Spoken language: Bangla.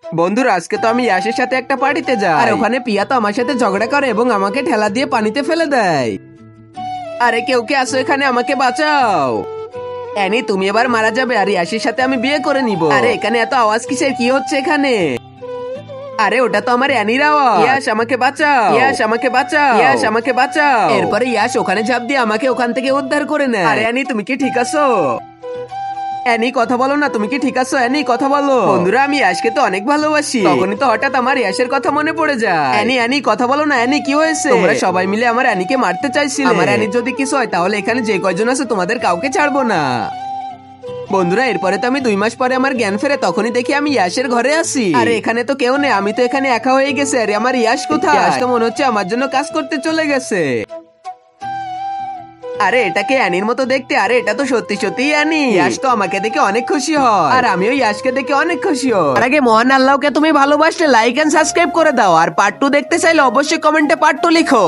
বন্ধুরা আজকে তো আমি ইয়াশের সাথে একটা পার্টিতে যাই, আর ওখানে পিয়া তো আমার সাথে ঝগড়া করে এবং আমাকে ঠেলা দিয়ে পানিতে ফেলে দেয়। আরে কেউ কে আসো এখানে, আমাকে বাঁচাও। অ্যানি তুমি এবার মারা যাবে, আর ইয়াশের সাথে আমি বিয়ে করে নিব। আরে এখানে এত আওয়াজ কিসের, কি হচ্ছে এখানে? আরে ওটা তো আমার অ্যানির আওয়াজ। ইয়াশ আমাকে বাঁচাও, ইয়াশ আমাকে বাঁচাও, ইয়াশ আমাকে বাঁচাও। এরপরে ইয়াশ ওখানে ঝাঁপ দিয়ে আমাকে ওখান থেকে উদ্ধার করে নেয়। আরে অ্যানি তুমি কি ঠিক আছো? অ্যানি কথা বলো না, তুমি কি ঠিক আছো? অ্যানি কথা বলো। বন্ধুরা আমি ইয়াশকে তো অনেক ভালোবাসি, তখনই তো হঠাৎ আমার ইয়াশের কথা মনে পড়ে যায়। অ্যানি অ্যানি কথা বলো না। অ্যানি কি হয়েছে? তোমরা সবাই মিলে আমার অ্যানিকে মারতে চাইছিলে। আমার অ্যানির যদি কিছু হয় তাহলে এখানে যে কয়জন আছে তোমাদের কাউকে ছাড়বো না। বন্ধুরা এরপরে তো আমি 2 মাস পরে আমার জ্ঞান ফেরে, তখনই দেখি আমি ইয়াশের ঘরে আছি। আরে এখানে তো কেউ নেই, আমি তো এখানে একা হয়ে গেছে। আরে আমার ইয়াশ কোথায়? ইয়াশ তো মনে হচ্ছে আমার জন্য কাজ করতে চলে গেছে। আরে এটাকে অ্যানির মতো দেখতে। আরে এটা তো সত্যি সত্যি অ্যানি। ইয়াশ তো আমাকে দেখে অনেক খুশি হয়, আর আমিও ইয়াশকে দেখে অনেক খুশি হই। আর আগে মহান আল্লাহকে তুমি ভালোবাসলে লাইক এন্ড সাবস্ক্রাইব করে দাও, আর পার্ট 2 দেখতে চাইলে অবশ্যই কমেন্টে পার্ট 2 লিখো।